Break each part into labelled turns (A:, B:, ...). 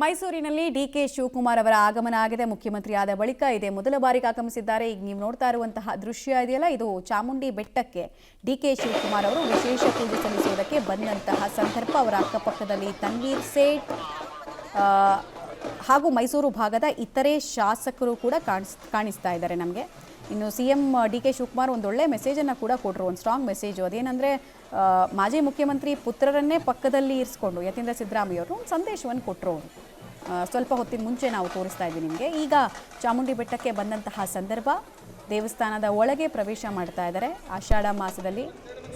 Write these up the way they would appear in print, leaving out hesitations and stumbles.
A: ಮೈಸೂರಿನಲ್ಲಿ ಡಿಕೆ ಶಿವಕುಮಾರ್ ಅವರ ಆಗಮನ ಆಗಿದೆ. ಮುಖ್ಯಮಂತ್ರಿ ಆದ ಬಳಿಕ ಇದೇ ಮೊದಲ ಬಾರಿಗೆ ಆಗಮಿಸಿದ್ದಾರೆ. ಈಗ ನೀವು ನೋಡ್ತಾ ಇರುವಂತಹ ದೃಶ್ಯ ಇದೆಯಲ್ಲ, ಇದು ಚಾಮುಂಡಿ ಬೆಟ್ಟಕ್ಕೆ ಡಿಕೆ ಶಿವಕುಮಾರ್ ಅವರು ವಿಶೇಷ ಪೂಜೆ ಸಲ್ಲಿಸುವುದಕ್ಕೆ ಬಂದಂತಹ ಸಂದರ್ಭ. ಅವರ ಅಕ್ಕಪಕ್ಕದಲ್ಲಿ ತನ್ವೀರ್ ಸೇಠ್ ಹಾಗೂ ಮೈಸೂರು ಭಾಗದ ಇತರೆ ಶಾಸಕರು ಕೂಡ ಕಾಣಿಸ್ತಾ ಇದ್ದಾರೆ ನಮಗೆ. ಇನ್ನು ಸಿಎಂ ಡಿಕೆ ಶಿವಕುಮಾರ್ ಒಂದು ಒಳ್ಳೆ ಮೆಸೇಜನ್ನು ಕೂಡ ಕೊಟ್ಟರು, ಒಂದು ಸ್ಟ್ರಾಂಗ್ ಮೆಸೇಜು. ಅದೇನೆಂದರೆ ಮಾಜಿ ಮುಖ್ಯಮಂತ್ರಿ ಪುತ್ರರನ್ನೇ ಪಕ್ಕದಲ್ಲಿ ಇರಿಸ್ಕೊಂಡು ಯತೀಂದ್ರ ಸಿದ್ದರಾಮಯ್ಯವರು ಒಂದು ಸಂದೇಶವನ್ನು ಕೊಟ್ಟರು. ಸ್ವಲ್ಪ ಹೊತ್ತಿನ ಮುಂಚೆ ನಾವು ತೋರಿಸ್ತಾ ಇದ್ವಿ ನಿಮಗೆ. ಈಗ ಚಾಮುಂಡಿ ಬೆಟ್ಟಕ್ಕೆ ಬಂದಂತಹ ಸಂದರ್ಭ, ದೇವಸ್ಥಾನದ ಒಳಗೆ ಪ್ರವೇಶ ಮಾಡ್ತಾ ಇದ್ದಾರೆ. ಆಷಾಢ ಮಾಸದಲ್ಲಿ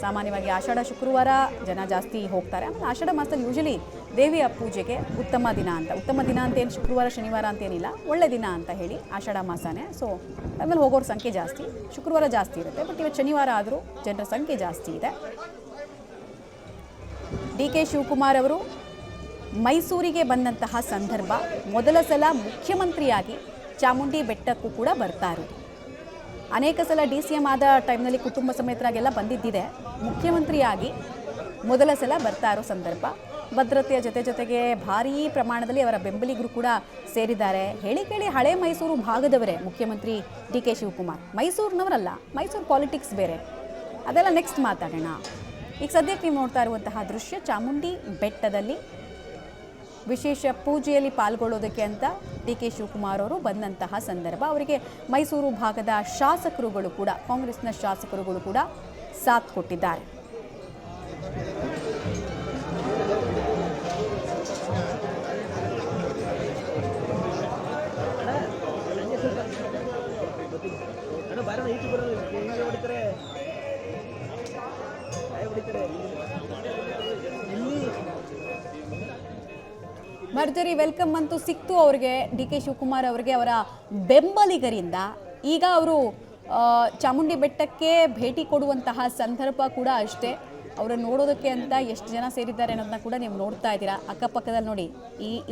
A: ಸಾಮಾನ್ಯವಾಗಿ ಆಷಾಢ ಶುಕ್ರವಾರ ಜನ ಜಾಸ್ತಿ ಹೋಗ್ತಾರೆ. ಆಮೇಲೆ ಆಷಾಢ ಮಾಸದಲ್ಲಿ ಯೂಶಲಿ ದೇವಿಯ ಪೂಜೆಗೆ ಉತ್ತಮ ದಿನ ಅಂತ ಏನು ಶುಕ್ರವಾರ ಶನಿವಾರ ಅಂತೇನಿಲ್ಲ, ಒಳ್ಳೆ ದಿನ ಅಂತ ಹೇಳಿ ಆಷಾಢ ಮಾಸನೇ. ಸೊ ಆಮೇಲೆ ಹೋಗೋರ ಸಂಖ್ಯೆ ಜಾಸ್ತಿ, ಶುಕ್ರವಾರ ಜಾಸ್ತಿ ಇರುತ್ತೆ. ಬಟ್ ಇವತ್ತು ಶನಿವಾರ ಆದರೂ ಜನರ ಸಂಖ್ಯೆ ಜಾಸ್ತಿ ಇದೆ. ಡಿಕೆ ಶಿವಕುಮಾರ್ ಅವರು ಮೈಸೂರಿಗೆ ಬಂದಂತಹ ಸಂದರ್ಭ, ಮೊದಲ ಸಲ ಮುಖ್ಯಮಂತ್ರಿಯಾಗಿ ಚಾಮುಂಡಿ ಬೆಟ್ಟಕ್ಕೂ ಕೂಡ ಬರ್ತಾ ಇರೋದು. ಅನೇಕ ಸಲ DCM ಆದ ಟೈಮ್ನಲ್ಲಿ ಕುಟುಂಬ ಸಮೇತರಾಗೆಲ್ಲ ಬಂದಿದ್ದಿದೆ. ಮುಖ್ಯಮಂತ್ರಿಯಾಗಿ ಮೊದಲ ಸಲ ಬರ್ತಾ ಇರೋ ಸಂದರ್ಭ. ಭದ್ರತೆಯ ಜೊತೆಗೆ ಭಾರೀ ಪ್ರಮಾಣದಲ್ಲಿ ಅವರ ಬೆಂಬಲಿಗರು ಕೂಡ ಸೇರಿದ್ದಾರೆ. ಹೇಳಿ ಕೇಳಿ ಹಳೆ ಮೈಸೂರು ಭಾಗದವರೇ ಮುಖ್ಯಮಂತ್ರಿ ಡಿಕೆ ಶಿವಕುಮಾರ್. ಮೈಸೂರಿನವರಲ್ಲ, ಮೈಸೂರು ಪಾಲಿಟಿಕ್ಸ್ ಬೇರೆ, ಅದೆಲ್ಲ ನೆಕ್ಸ್ಟ್ ಮಾತಾಡೋಣ. ಈಗ ಸದ್ಯಕ್ಕೆ ನೀವು ನೋಡ್ತಾ ಇರುವಂತಹ ದೃಶ್ಯ, ಚಾಮುಂಡಿ ಬೆಟ್ಟದಲ್ಲಿ ವಿಶೇಷ ಪೂಜೆಯಲ್ಲಿ ಪಾಲ್ಗೊಳ್ಳೋದಕ್ಕೆ ಅಂತ ಡಿಕೆ ಶಿವಕುಮಾರ್ ಅವರು ಬಂದಂತಹ ಸಂದರ್ಭ. ಅವರಿಗೆ ಮೈಸೂರು ಭಾಗದ ಶಾಸಕರುಗಳು ಕೂಡ, ಕಾಂಗ್ರೆಸ್ನ ಶಾಸಕರುಗಳು ಕೂಡ ಸಾಥ್ ಕೊಟ್ಟಿದ್ದಾರೆ. ಭರ್ಜರಿ ವೆಲ್ಕಮ್ ಅಂತೂ ಸಿಕ್ತು ಅವರಿಗೆ, ಡಿಕೆ ಶಿವಕುಮಾರ್ ಅವರಿಗೆ ಅವರ ಬೆಂಬಲಿಗರಿಂದ. ಈಗ ಅವರು ಚಾಮುಂಡಿ ಬೆಟ್ಟಕ್ಕೆ ಭೇಟಿ ಕೊಡುವಂತಹ ಸಂದರ್ಭ ಕೂಡ ಅಷ್ಟೇ. ಅವರನ್ನು ನೋಡೋದಕ್ಕೆ ಅಂತ ಎಷ್ಟು ಜನ ಸೇರಿದ್ದಾರೆ ಅನ್ನೋದನ್ನ ಕೂಡ ನೀವು ನೋಡ್ತಾ ಇದ್ದೀರಾ. ಅಕ್ಕಪಕ್ಕದಲ್ಲಿ ನೋಡಿ,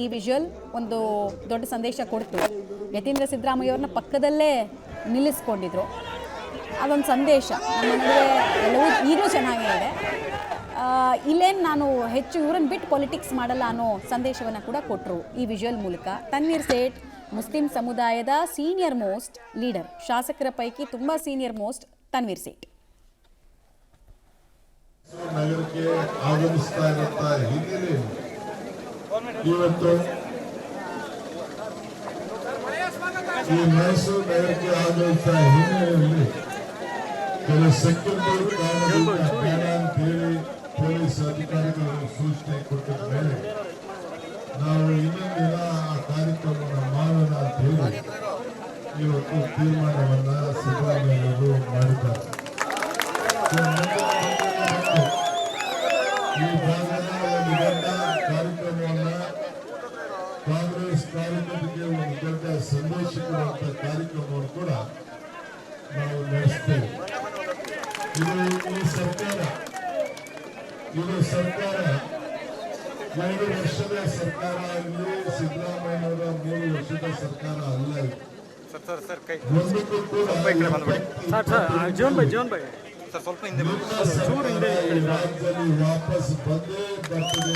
A: ಈ ವಿಜುವಲ್ ಒಂದು ದೊಡ್ಡ ಸಂದೇಶ ಕೊಡ್ತು. ಯತೀಂದ್ರ ಸಿದ್ದರಾಮಯ್ಯವ್ರನ್ನ ಪಕ್ಕದಲ್ಲೇ ನಿಲ್ಲಿಸ್ಕೊಂಡಿದ್ರು. ಅದೊಂದು ಸಂದೇಶ ನಮ್ಮ ನಡುವೆ ಎಲ್ಲವೂ ಈಗಲೂ ಚೆನ್ನಾಗೇ ಇದೆ. ಇಲ್ಲೇನು ನಾನು ಹೆಚ್ಚು ಇವರನ್ನು ಬಿಟ್ಟು ಪಾಲಿಟಿಕ್ಸ್ ಮಾಡಲ್ಲ ಅನ್ನೋ ಸಂದೇಶವನ್ನು ಕೂಡ ಕೊಟ್ಟರು ಈ ವಿಜುವಲ್ ಮೂಲಕ. ತನ್ವೀರ್ ಸೇಠ್ ಮುಸ್ಲಿಂ ಸಮುದಾಯದ ಸೀನಿಯರ್ ಮೋಸ್ಟ್ ಲೀಡರ್, ಶಾಸಕರ ಪೈಕಿ ತುಂಬಾ ಸೀನಿಯರ್ ಮೋಸ್ಟ್ ತನ್ವೀರ್ ಸೇಠ್.
B: ನಗರಕ್ಕೆ ಆಗಮಿಸ್ತಾ ಇರುತ್ತಾ ಹಿನ್ನೆಲೆ ಇವತ್ತು ಈ ಮೈಸೂರು ನಗರಕ್ಕೆ ಆಗಮಿಸ್ತಾ ಹಿನ್ನೆಲೆಯಲ್ಲಿ ಕೆಲವು ಸೆಕ್ಯೂರಿಟಿ ಕಾರಣದಿಂದ ಬೇಡ ಅಂತ ಹೇಳಿ ಪೊಲೀಸ್ ಅಧಿಕಾರಿಗಳು ಸೂಚನೆ ಕೊಟ್ಟಿದ ಮೇಲೆ ನಾವು ಇನ್ನೊಂದು ದಿನ ಆ ಕಾರ್ಯಕ್ರಮವನ್ನು ಮಾಡೋಣ ಅಂತ ಹೇಳಿ ಇವತ್ತು ತೀರ್ಮಾನವನ್ನ ಸಿದ್ದರಾಮಯ್ಯವರು ಮಾಡಿದ್ದಾರೆ. ಈ ಭಾಗದ ಒಂದು ದೊಡ್ಡ ಕಾರ್ಯಕ್ರಮವನ್ನ ಕಾಂಗ್ರೆಸ್ ಕಾರ್ಯಕರ್ತರಿಗೆ ಒಂದು ದೊಡ್ಡ ಸಂದೇಶ ಕೊಡುವಂತ ಕಾರ್ಯಕ್ರಮವನ್ನು ಕೂಡ ನಾವು ನಡೆಸ್ತೇವೆ. ಇದು ಸರ್ಕಾರ 2 ವರ್ಷದ ಸರ್ಕಾರ ಆಗಲಿ, ಸಿದ್ದರಾಮಯ್ಯನವರ 3 ವರ್ಷದ ಸರ್ಕಾರ ಅಲ್ಲ. ಒಂದಕ್ಕೂ ಕೂಡ ರಾಜ್ಯದಲ್ಲಿ ವಾಪಸ್ ಬಂದೇ ಬರ್ತದೆ.